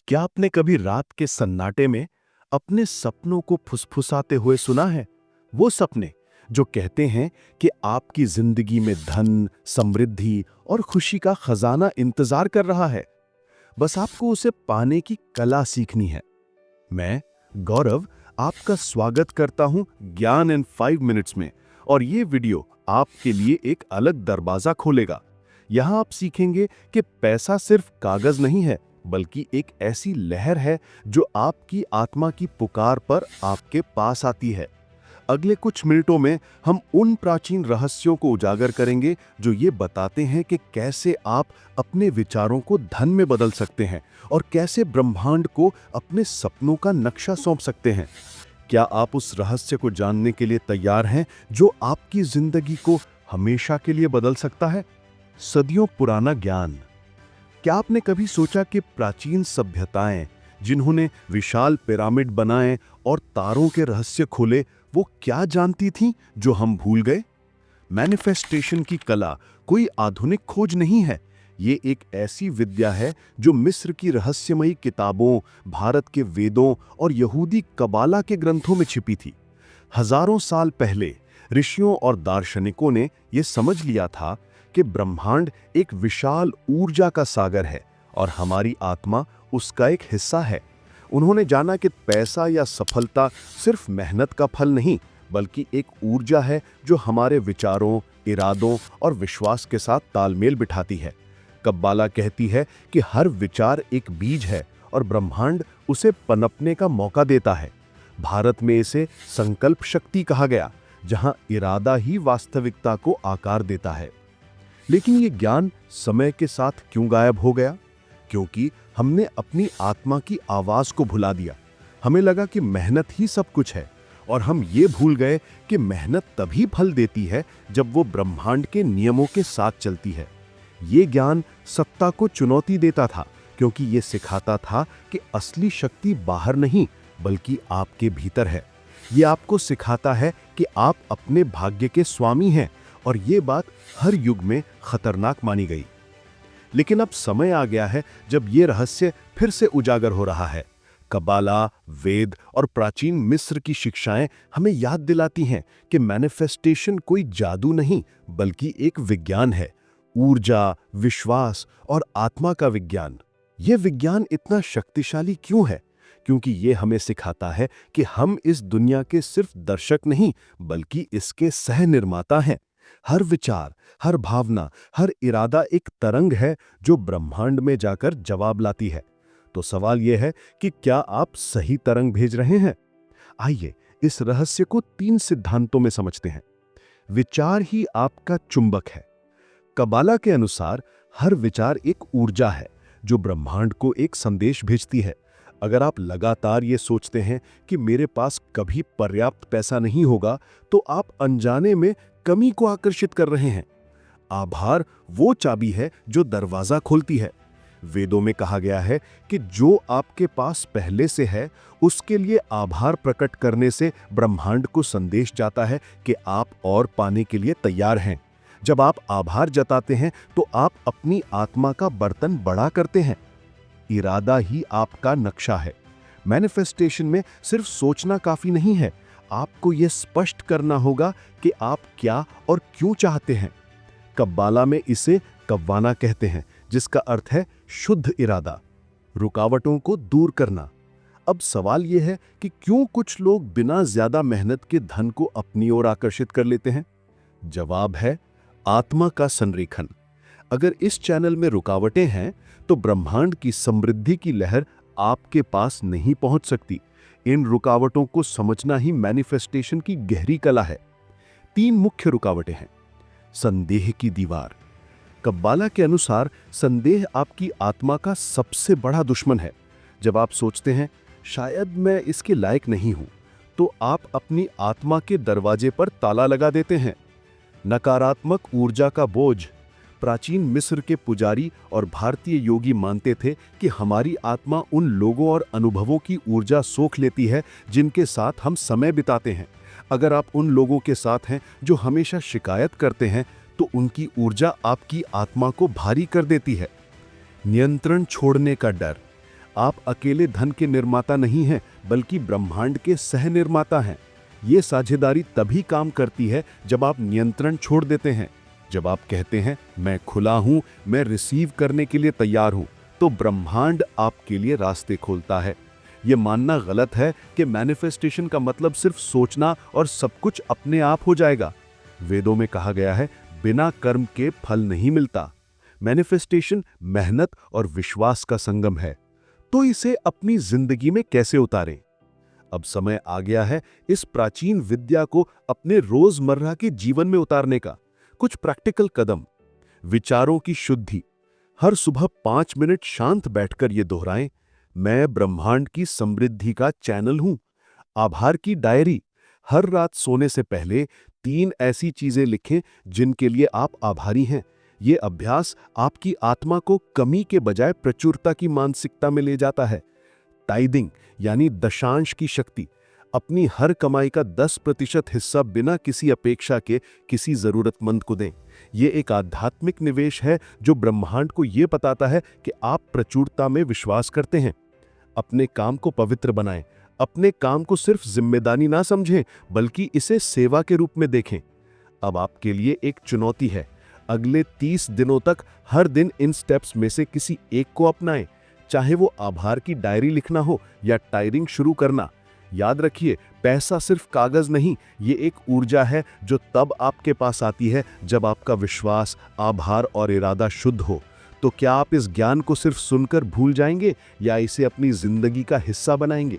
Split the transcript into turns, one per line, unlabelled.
क्या आपने कभी रात के सन्नाटे में अपने सपनों को फुसफुसाते हुए सुना है? वो सपने जो कहते हैं कि आपकी जिंदगी में धन, समृद्धि और खुशी का खजाना इंतजार कर रहा है। बस आपको उसे पाने की कला सीखनी है। मैं गौरव आपका स्वागत करता हूं ज्ञान इन 5 मिनट्स में। और ये वीडियो आपके लिए एक अलग दरवाजा खोलेगा। यहां आप सीखेंगे कि पैसा सिर्फ कागज नहीं है, बल्कि एक ऐसी लहर है जो आपकी आत्मा की पुकार पर आपके पास आती है। अगले कुछ मिनटों में हम उन प्राचीन रहस्यों को उजागर करेंगे जो ये बताते हैं कि कैसे आप अपने विचारों को धन में बदल सकते हैं और कैसे ब्रह्मांड को अपने सपनों का नक्शा सौंप सकते हैं। क्या आप उस रहस्य को जानने के लिए तैयार हैं जो आपकी जिंदगी को हमेशा के लिए बदल सकता है? सदियों पुराना ज्ञान। क्या आपने कभी सोचा कि प्राचीन सभ्यताएं जिन्होंने विशाल पिरामिड बनाए और तारों के रहस्य खोले, वो क्या जानती थीं जो हम भूल गए? मैनिफेस्टेशन की कला कोई आधुनिक खोज नहीं है। ये एक ऐसी विद्या है जो मिस्र की रहस्यमयी किताबों, भारत के वेदों और यहूदी कबाला के ग्रंथों में छिपी थी। हजारों साल पहले ऋषियों और दार्शनिकों ने यह समझ लिया था कि ब्रह्मांड एक विशाल ऊर्जा का सागर है और हमारी आत्मा उसका एक हिस्सा है। उन्होंने जाना कि पैसा या सफलता सिर्फ मेहनत का फल नहीं, बल्कि एक ऊर्जा है जो हमारे विचारों, इरादों और विश्वास के साथ तालमेल बिठाती है। कब्बाला कहती है कि हर विचार एक बीज है और ब्रह्मांड उसे पनपने का मौका देता है। भारत में इसे संकल्प शक्ति कहा गया, जहां इरादा ही वास्तविकता को आकार देता है। लेकिन ये ज्ञान समय के साथ क्यों गायब हो गया? क्योंकि हमने अपनी आत्मा की आवाज को भुला दिया। हमें लगा कि मेहनत ही सब कुछ है और हम ये भूल गए कि मेहनत तभी फल देती है जब वो ब्रह्मांड के नियमों के साथ चलती है। ये ज्ञान सत्ता को चुनौती देता था, क्योंकि ये सिखाता था कि असली शक्ति बाहर नहीं, बल्कि आपके भीतर है। ये आपको सिखाता है कि आप अपने भाग्य के स्वामी हैं, और ये बात हर युग में खतरनाक मानी गई। लेकिन अब समय आ गया है जब ये रहस्य फिर से उजागर हो रहा है। कबाला, वेद और प्राचीन मिस्र की शिक्षाएं हमें याद दिलाती हैं कि मैनिफेस्टेशन कोई जादू नहीं, बल्कि एक विज्ञान है। ऊर्जा, विश्वास और आत्मा का विज्ञान। यह विज्ञान इतना शक्तिशाली क्यों है? क्योंकि यह हमें सिखाता है कि हम इस दुनिया के सिर्फ दर्शक नहीं, बल्कि इसके सह निर्माता हैं। हर विचार, हर भावना, हर इरादा एक तरंग है जो ब्रह्मांड में जाकर जवाब लाती है। तो सवाल यह है कि क्या आप सही तरंग भेज रहे हैं? आइए इस रहस्य को 3 सिद्धांतों में समझते हैं। विचार ही आपका चुंबक है। कबाला के अनुसार हर विचार एक ऊर्जा है जो ब्रह्मांड को एक संदेश भेजती है। अगर आप लगातार ये सोचते हैं कि मेरे पास कभी पर्याप्त पैसा नहीं होगा, तो आप अनजाने में कमी को आकर्षित कर रहे हैं। आभार वो चाबी है जो दरवाजा खोलती है। वेदों में कहा गया है कि जो आपके पास पहले से है, उसके लिए आभार प्रकट करने से ब्रह्मांड को संदेश जाता है कि आप और पाने के लिए तैयार हैं। जब आप आभार जताते हैं, तो आप अपनी आत्मा का बर्तन बड़ा करते हैं। इरादा ही आपका नक्शा है। मैनिफेस्टेशन में सिर्फ सोचना काफी नहीं है, आपको यह स्पष्ट करना होगा कि आप क्या और क्यों चाहते हैं। कब्बाला में इसे कव्वाना कहते हैं, जिसका अर्थ है शुद्ध इरादा, रुकावटों को दूर करना। अब सवाल यह है कि क्यों कुछ लोग बिना ज्यादा मेहनत के धन को अपनी ओर आकर्षित कर लेते हैं? जवाब है आत्मा का संरेखन। अगर इस चैनल में रुकावटें हैं, तो ब्रह्मांड की समृद्धि की लहर आपके पास नहीं पहुंच सकती। इन रुकावटों को समझना ही मैनिफेस्टेशन की गहरी कला है। 3 मुख्य रुकावटें हैं। संदेह की दीवार। कब्बाला के अनुसार संदेह आपकी आत्मा का सबसे बड़ा दुश्मन है। जब आप सोचते हैं शायद मैं इसके लायक नहीं हूं, तो आप अपनी आत्मा के दरवाजे पर ताला लगा देते हैं। नकारात्मक ऊर्जा का बोझ। प्राचीन मिस्र के पुजारी और भारतीय योगी मानते थे कि हमारी आत्मा उन लोगों और अनुभवों की ऊर्जा सोख लेती है जिनके साथ हम समय बिताते हैं। अगर आप उन लोगों के साथ हैं जो हमेशा शिकायत करते हैं, तो उनकी ऊर्जा आपकी आत्मा को भारी कर देती है। नियंत्रण छोड़ने का डर। आप अकेले धन के निर्माता नहीं हैं, बल्कि ब्रह्मांड के सह निर्माता हैं। ये साझेदारी तभी काम करती है जब आप नियंत्रण छोड़ देते हैं। जब आप कहते हैं मैं खुला हूं, मैं रिसीव करने के लिए तैयार हूं, तो ब्रह्मांड आपके लिए रास्ते खोलता है। ये मानना गलत है कि मैनिफेस्टेशन का मतलब सिर्फ सोचना और सब कुछ अपने आप हो जाएगा। वेदों में कहा गया है, बिना कर्म के फल नहीं मिलता। मैनिफेस्टेशन मेहनत और विश्वास का संगम है। तो इसे अपनी जिंदगी में कैसे उतारें? अब समय आ गया है इस प्राचीन विद्या को अपने रोजमर्रा के जीवन में उतारने का। कुछ प्रैक्टिकल कदम। विचारों की शुद्धि। हर सुबह 5 मिनट शांत बैठकर ये दोहराएं, मैं ब्रह्मांड की समृद्धि का चैनल हूं। आभार की डायरी। हर रात सोने से पहले 3 ऐसी चीजें लिखें जिनके लिए आप आभारी हैं। ये अभ्यास आपकी आत्मा को कमी के बजाय प्रचुरता की मानसिकता में ले जाता है। टाइदिंग यानी दशांश की शक्ति। अपनी हर कमाई का 10% हिस्सा बिना किसी अपेक्षा के किसी जरूरतमंद को दें। ये एक आध्यात्मिक निवेश है जो ब्रह्मांड को ये बताता है कि आप प्रचुरता में विश्वास करते हैं। अपने काम को पवित्र बनाएं। अपने काम को सिर्फ जिम्मेदारी ना समझें, बल्कि इसे सेवा के रूप में देखें। अब आपके लिए एक चुनौती है। अगले 30 दिनों तक हर दिन इन स्टेप्स में से किसी एक को अपनाएं, चाहे वो आभार की डायरी लिखना हो या टायरिंग शुरू करना। याद रखिए, पैसा सिर्फ कागज नहीं, ये एक ऊर्जा है जो तब आपके पास आती है जब आपका विश्वास, आभार और इरादा शुद्ध हो। तो क्या आप इस ज्ञान को सिर्फ सुनकर भूल जाएंगे या इसे अपनी जिंदगी का हिस्सा बनाएंगे?